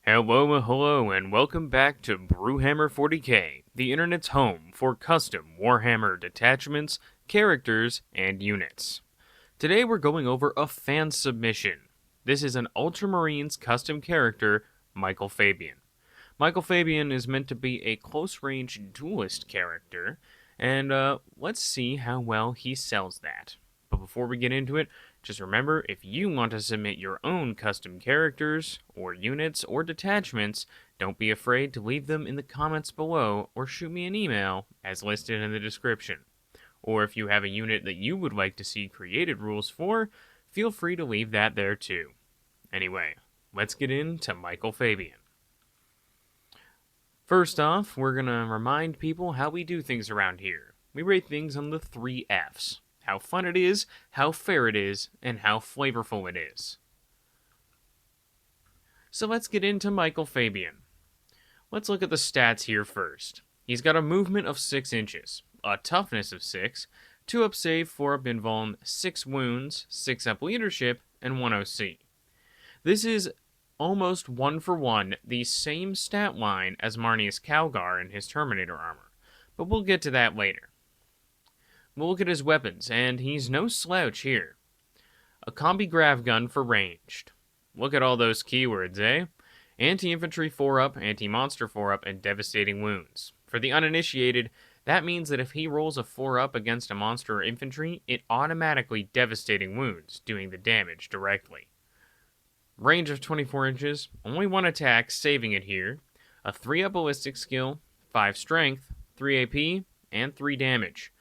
Hello, and welcome back to Brewhammer 40K, the internet's home for custom Warhammer detachments, characters, and units. Today we're going over a fan submission. This is an Ultramarines custom character, Mikael Fabian. Mikael Fabian is meant to be a close-range duelist character, and let's see how well he sells that. But before we get into it, just remember, if you want to submit your own custom characters, or units, or detachments, don't be afraid to leave them in the comments below or shoot me an email, as listed in the description. Or if you have a unit that you would like to see created rules for, feel free to leave that there too. Anyway, let's get into Mikael Fabian. First off, we're going to remind people how we do things around here. We rate things on the 3 F's. How fun it is, how fair it is, and how flavorful it is. So let's get into Mikael Fabian. Let's look at the stats here first. He's got a movement of 6 inches, a toughness of 6, 2 up save, 4 up invuln, 6 wounds, 6 up leadership, and 1 OC. This is almost 1-for-1 the same stat line as Marnius Calgar in his Terminator armor, but we'll get to that later. We'll look at his weapons, and he's no slouch here. A combi grav gun for ranged. Look at all those keywords, eh? Anti-infantry 4-up, anti-monster 4-up, and devastating wounds. For the uninitiated, that means that if he rolls a 4-up against a monster or infantry, it automatically devastating wounds, doing the damage directly. Range of 24 inches, only 1 attack, saving it here. A 3-up ballistic skill, 5 strength, 3 AP, and 3 damage.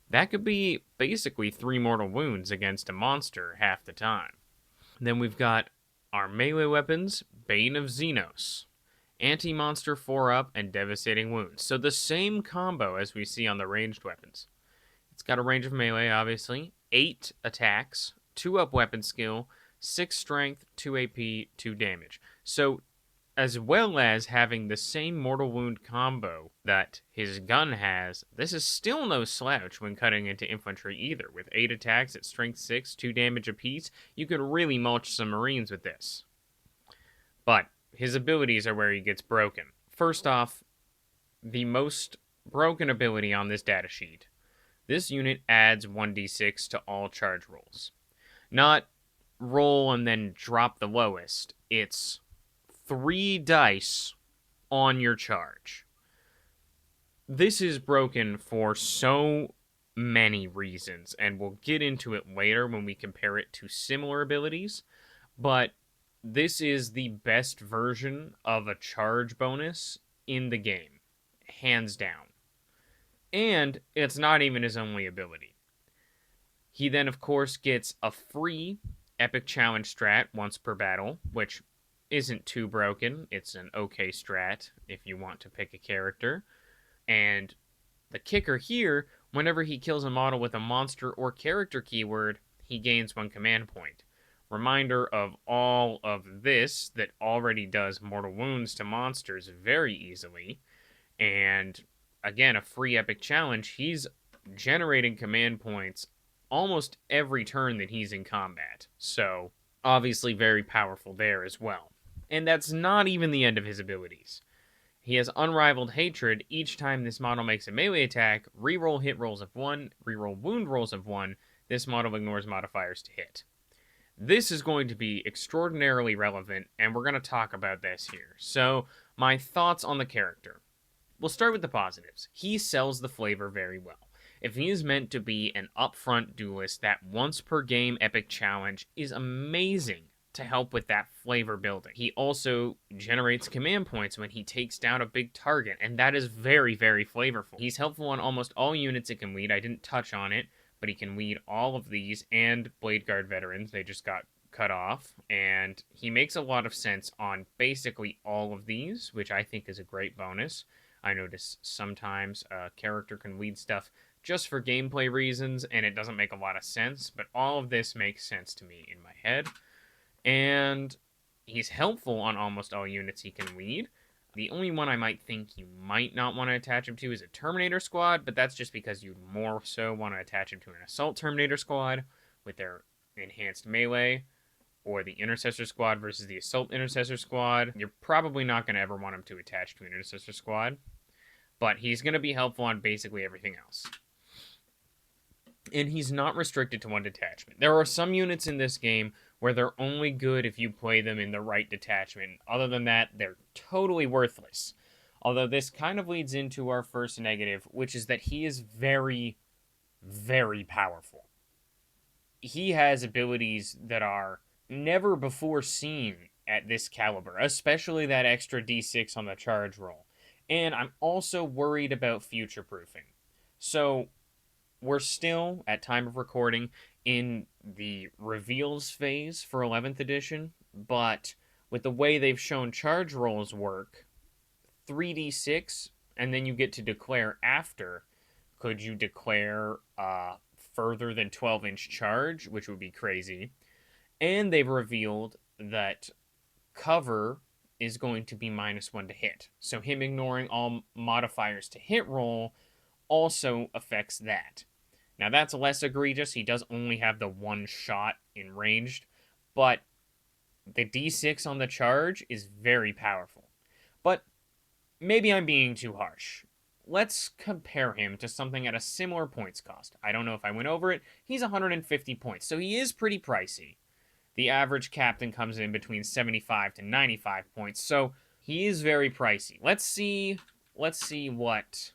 That could be basically 3 mortal wounds against a monster half the time. Then we've got our melee weapons, Bane of Xenos, anti-monster 4-up, and devastating wounds. So the same combo as we see on the ranged weapons. It's got a range of melee, obviously, 8 attacks, 2-up weapon skill, 6 strength, 2 AP, 2 damage. So, as well as having the same mortal wound combo that his gun has, this is still no slouch when cutting into infantry either. With 8 attacks at strength 6, 2 damage apiece, you could really mulch some Marines with this. But his abilities are where he gets broken. First off, the most broken ability on this datasheet. This unit adds 1d6 to all charge rolls. Not roll and then drop the lowest. It's 3 dice on your charge. This is broken for so many reasons, and we'll get into it later when we compare it to similar abilities, but this is the best version of a charge bonus in the game, hands down. And it's not even his only ability. He then, of course, gets a free Epic Challenge strat once per battle, which isn't too broken. It's an okay strat if you want to pick a character. And the kicker here, whenever he kills a model with a monster or character keyword, he gains 1 command point. Reminder of all of this that already does mortal wounds to monsters very easily. And again, a free epic challenge, he's generating command points almost every turn that he's in combat. So, obviously very powerful there as well. And that's not even the end of his abilities. He has Unrivaled Hatred. Each time this model makes a melee attack, reroll hit rolls of 1, reroll wound rolls of 1, this model ignores modifiers to hit. This is going to be extraordinarily relevant, and we're going to talk about this here. So, my thoughts on the character. We'll start with the positives. He sells the flavor very well. If he is meant to be an upfront duelist, that once per game epic challenge is amazing to help with that flavor building. He also generates command points when he takes down a big target, and that is very, very flavorful. He's helpful on almost all units it can lead. I didn't touch on it, but he can lead all of these and Blade Guard veterans. They just got cut off, and he makes a lot of sense on basically all of these, which I think is a great bonus. I notice sometimes a character can lead stuff just for gameplay reasons, and it doesn't make a lot of sense, but all of this makes sense to me in my head. And he's helpful on almost all units he can lead. The only one I might think you might not want to attach him to is a Terminator squad, but that's just because you'd more so want to attach him to an Assault Terminator squad with their enhanced melee. or the Intercessor Squad versus the Assault Intercessor Squad. You're probably not going to ever want him to attach to an Intercessor Squad, but he's going to be helpful on basically everything else. And he's not restricted to one detachment. There are some units in this game where they're only good if you play them in the right detachment. Other than that, they're totally worthless. Although this kind of leads into our first negative, which is that he is very, very powerful. He has abilities that are never before seen at this caliber, especially that extra d6 on the charge roll. And I'm also worried about future proofing. So we're still, at time of recording, in the reveals phase for 11th edition, but with the way they've shown charge rolls work, 3d6, and then you get to declare after. Could you declare further than 12-inch charge, which would be crazy? And they've revealed that cover is going to be -1 to hit. So him ignoring all modifiers to hit roll also affects that. Now that's less egregious. He does only have the one shot in ranged, but the d6 on the charge is very powerful. But maybe I'm being too harsh. Let's compare him to something at a similar points cost. I don't know if I went over it. He's 150 points, so he is pretty pricey. The average captain comes in between 75 to 95 points, so he is very pricey. Let's see what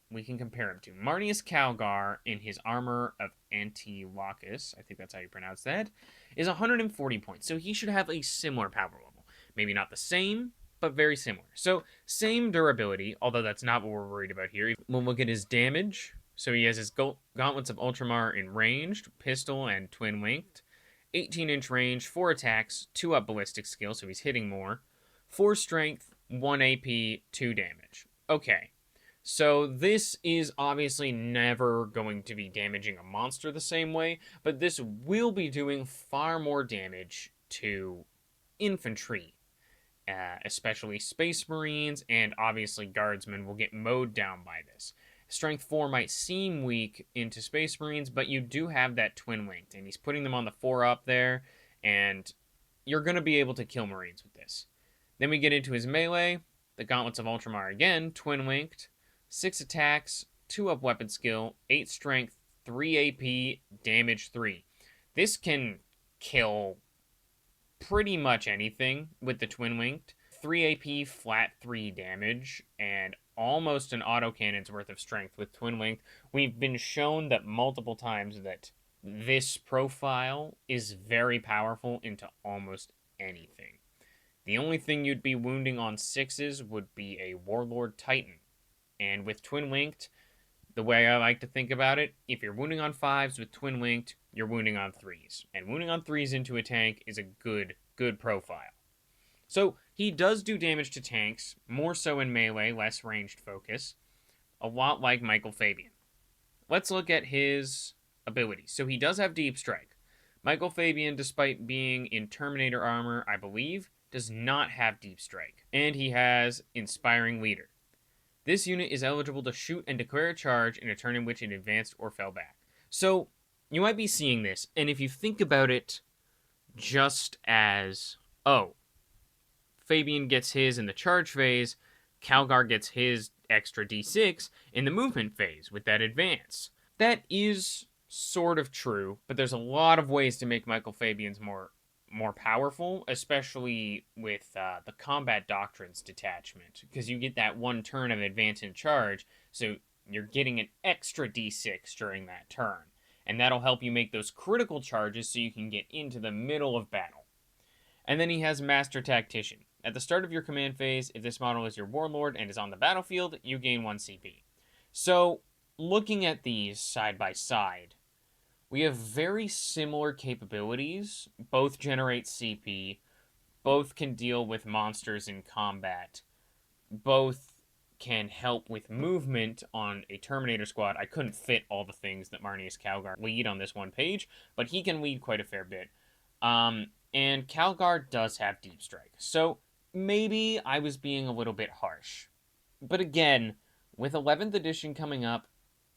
we can compare him to. Marneus Calgar, in his Armor of Antilocus, I think that's how you pronounce that, is 140 points, so he should have a similar power level. Maybe not the same, but very similar. So, same durability, although that's not what we're worried about here. We'll look at his damage. So he has his Gauntlets of Ultramar in ranged, pistol, and twin-linked. 18-inch range, 4 attacks, 2 up ballistic skill, so he's hitting more. 4 strength, 1 AP, 2 damage. Okay, so this is obviously never going to be damaging a monster the same way, but this will be doing far more damage to infantry. Especially Space Marines, and obviously Guardsmen will get mowed down by this. Strength 4 might seem weak into Space Marines, but you do have that twin-linked, and he's putting them on the 4 up there, and you're going to be able to kill Marines with this. Then we get into his melee, the Gauntlets of Ultramar again, twin-linked, 6 attacks, 2 up weapon skill, 8 strength, 3 AP, damage 3. This can kill pretty much anything with the twin-linked. 3 AP, flat 3 damage, and almost an autocannon's worth of strength with twin-linked. We've been shown that multiple times that this profile is very powerful into almost anything. The only thing you'd be wounding on 6s would be a Warlord Titan. And with twin-linked, the way I like to think about it, if you're wounding on 5s with twin-linked, you're wounding on 3s. And wounding on 3s into a tank is a good profile. So, he does do damage to tanks, more so in melee, less ranged focus. A lot like Mikael Fabian. Let's look at his abilities. So he does have Deep Strike. Mikael Fabian, despite being in Terminator armor, I believe, does not have Deep Strike. And he has Inspiring Leader. This unit is eligible to shoot and declare a charge in a turn in which it advanced or fell back. So, you might be seeing this, and if you think about it just as, Fabian gets his in the charge phase, Calgar gets his extra d6 in the movement phase with that advance. That is sort of true, but there's a lot of ways to make Mikael Fabian's more powerful, especially with the Combat Doctrines detachment, because you get that one turn of advance and charge, so you're getting an extra d6 during that turn, and that'll help you make those critical charges so you can get into the middle of battle. And then he has Master Tactician. At the start of your command phase, if this model is your Warlord and is on the battlefield, you gain 1 CP. So, looking at these side by side, we have very similar capabilities. Both generate CP. Both can deal with monsters in combat. Both can help with movement on a Terminator squad. I couldn't fit all the things that Marneus Calgar lead on this one page, but he can lead quite a fair bit. And Calgar does have Deep Strike. So maybe I was being a little bit harsh. But again, with 11th edition coming up,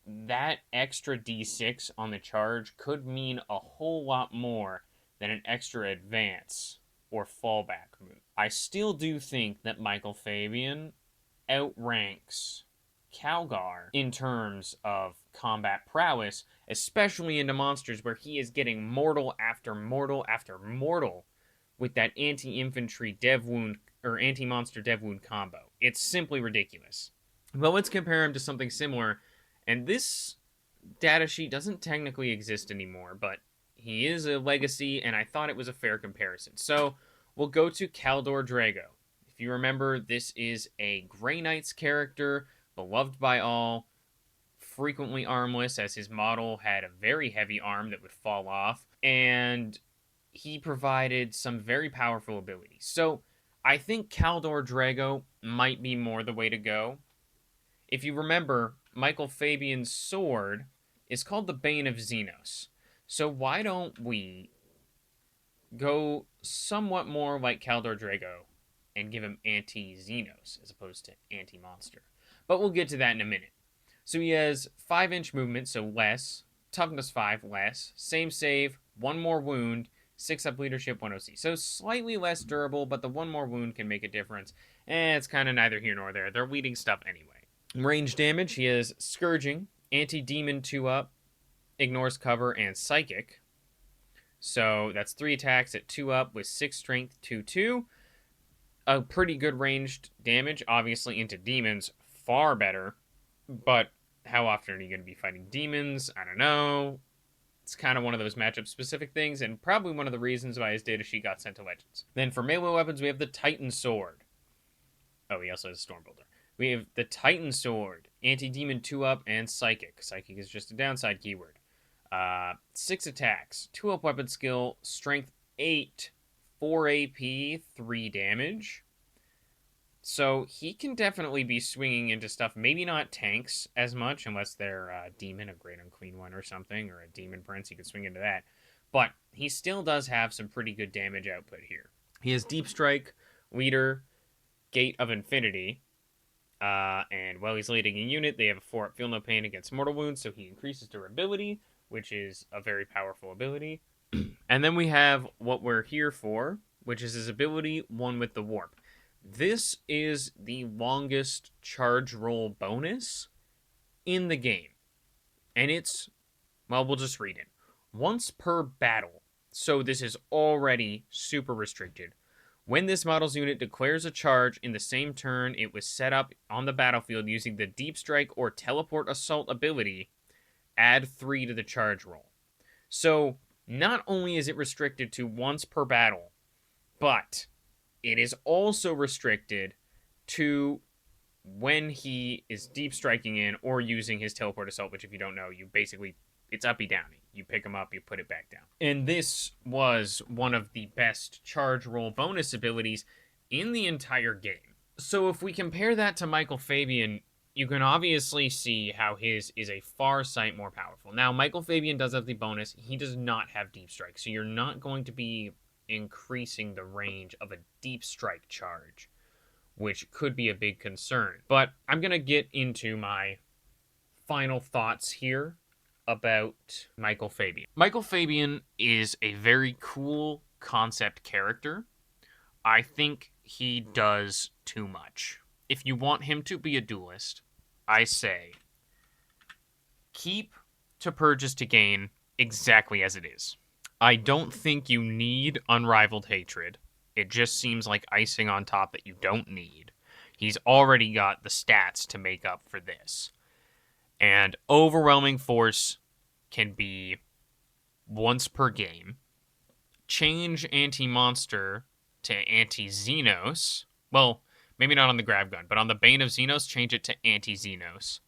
that extra d6 on the charge could mean a whole lot more than an extra advance or fallback move. I still do think that Mikael Fabian outranks Calgar in terms of combat prowess, especially into monsters where he is getting mortal after mortal after mortal with that anti-infantry dev wound or anti-monster dev wound combo. It's simply ridiculous. But let's compare him to something similar, and this datasheet doesn't technically exist anymore, but he is a legacy, and I thought it was a fair comparison. So we'll go to Kaldor Drago. If you remember, this is a Grey Knight's character, beloved by all, frequently armless, as his model had a very heavy arm that would fall off, and he provided some very powerful abilities. So I think Kaldor Drago might be more the way to go. If you remember, Mikael Fabian's sword is called the Bane of Xenos. So why don't we go somewhat more like Kaldor Drago and give him anti-Xenos as opposed to anti-monster? But we'll get to that in a minute. So he has 5-inch movement, so less. Toughness 5, less. Same save, 1 more wound. 6 up leadership, 1 OC. So slightly less durable, but the 1 more wound can make a difference. And it's kind of neither here nor there. They're leading stuff anyway. Range damage, he has Scourging, Anti-Demon 2 up, Ignores Cover, and Psychic. So that's 3 attacks at 2 up with 6 strength, 2-2. A pretty good ranged damage. Obviously into demons, far better. But how often are you going to be fighting demons? I don't know. It's kind of one of those matchup-specific things, and probably one of the reasons why his datasheet got sent to Legends. Then for melee weapons, we have the Titan Sword. Oh, he also has Stormbolter. We have the Titan Sword, Anti-Demon 2 up, and Psychic. Psychic is just a downside keyword. 6 attacks, 2 up weapon skill, strength 8, 4 AP, 3 damage. So he can definitely be swinging into stuff, maybe not tanks as much, unless they're a demon, a great unclean one or something, or a demon prince, he could swing into that. But he still does have some pretty good damage output here. He has Deep Strike, Leader, Gate of Infinity, and while he's leading a unit, they have a 4-up Feel No Pain against mortal wounds, so he increases durability, which is a very powerful ability. And then we have what we're here for, which is his ability, One with the Warp. This is the longest charge roll bonus in the game. And it's, well, we'll just read it. Once per battle. So this is already super restricted. When this model's unit declares a charge in the same turn it was set up on the battlefield using the Deep Strike or Teleport Assault ability, add 3 to the charge roll. So not only is it restricted to once per battle, but it is also restricted to when he is deep striking in or using his teleport assault, which if you don't know, you basically, it's uppy downy. You pick him up, you put it back down. And this was one of the best charge roll bonus abilities in the entire game. So if we compare that to Mikael Fabian, you can obviously see how his is a far sight more powerful. Now, Mikael Fabian does have the bonus. He does not have deep strike, so you're not going to be increasing the range of a deep strike charge, which could be a big concern. But I'm going to get into my final thoughts here about Mikael Fabian. Mikael Fabian is a very cool concept character. I think he does too much. If you want him to be a duelist, I say keep to purges to gain exactly as it is. I don't think you need Unrivaled Hatred. It just seems like icing on top that you don't need. He's already got the stats to make up for this. And Overwhelming Force can be once per game. Change Anti-Monster to Anti-Xenos. Well, maybe not on the Grab Gun, but on the Bane of Xenos, change it to Anti-Xenos.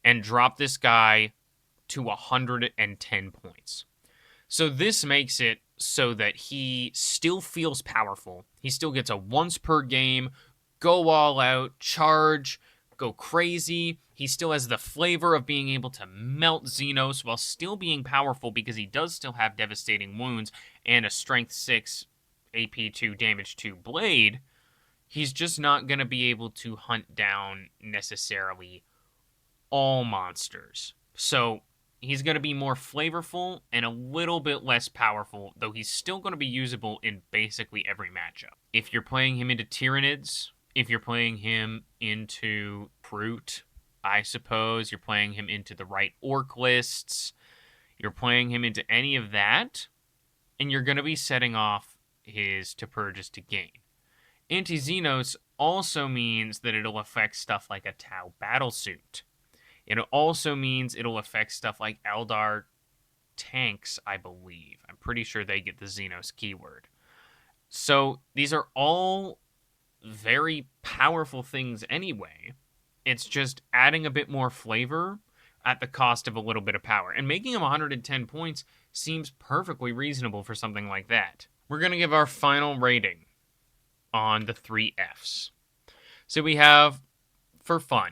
And drop this guy to 110 points. So this makes it so that he still feels powerful. He still gets a once per game, go all out, charge, go crazy. He still has the flavor of being able to melt Xenos while still being powerful because he does still have devastating wounds and a strength 6, AP 2, damage 2 blade. He's just not going to be able to hunt down necessarily all monsters. So He's going to be more flavorful and a little bit less powerful, though he's still going to be usable in basically every matchup. If you're playing him into Tyranids, if you're playing him into Brute, I suppose, you're playing him into the right Orc lists, you're playing him into any of that, and you're going to be setting off his To Purges to Gain. Anti-Xenos also means that it'll affect stuff like a Tau Battlesuit. It also means it'll affect stuff like Eldar tanks, I believe. I'm pretty sure they get the Xenos keyword. So these are all very powerful things anyway. It's just adding a bit more flavor at the cost of a little bit of power. And making him 110 points seems perfectly reasonable for something like that. We're going to give our final rating on the 3 Fs. So we have, for fun,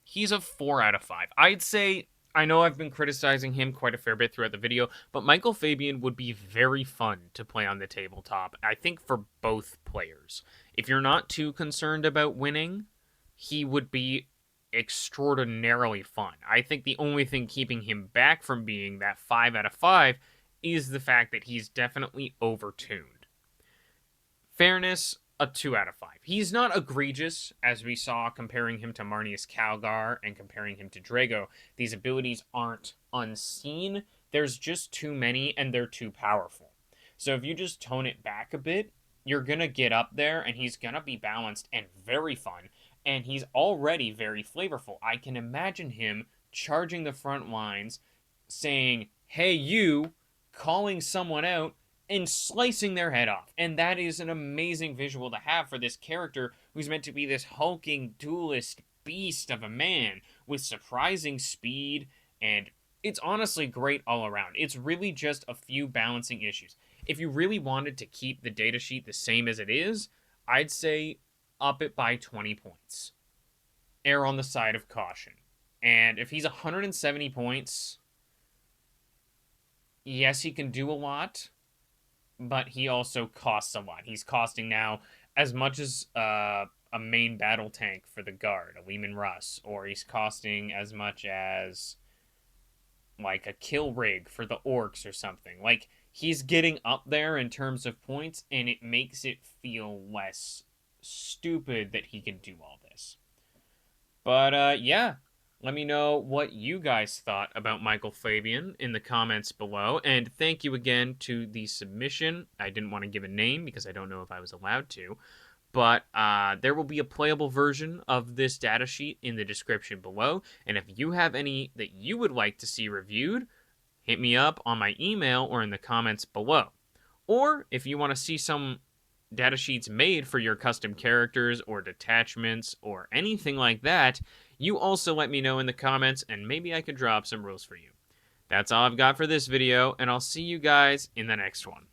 he's a 4 out of 5. I'd say, I know I've been criticizing him quite a fair bit throughout the video, but Mikael Fabian would be very fun to play on the tabletop, I think, for both players. If you're not too concerned about winning, he would be extraordinarily fun. I think the only thing keeping him back from being that 5 out of 5 is the fact that he's definitely overtuned. Fairness, a 2 out of 5. He's not egregious, as we saw comparing him to Marneus Calgar and comparing him to Drago. These abilities aren't unseen. There's just too many, and they're too powerful. So if you just tone it back a bit, you're going to get up there, and he's going to be balanced and very fun. And he's already very flavorful. I can imagine him charging the front lines, saying, "Hey, you," calling someone out, and slicing their head off. And that is an amazing visual to have for this character who's meant to be this hulking duelist beast of a man with surprising speed, and it's honestly great all around. It's really just a few balancing issues. If you really wanted to keep the datasheet the same as it is, I'd say up it by 20 points. Err on the side of caution. And if he's 170 points, yes, he can do a lot, but he also costs a lot. He's costing now as much as a main battle tank for the Guard, a Leman Russ, or he's costing as much as like a kill rig for the Orcs or something. Like, he's getting up there in terms of points, and it makes it feel less stupid that he can do all this. But yeah, let me know what you guys thought about Mikael Fabian in the comments below. And thank you again to the submission. I didn't want to give a name because I don't know if I was allowed to. But there will be a playable version of this datasheet in the description below. And if you have any that you would like to see reviewed, hit me up on my email or in the comments below. Or if you want to see some datasheets made for your custom characters or detachments or anything like that, you also let me know in the comments and maybe I could drop some rules for you. That's all I've got for this video, and I'll see you guys in the next one.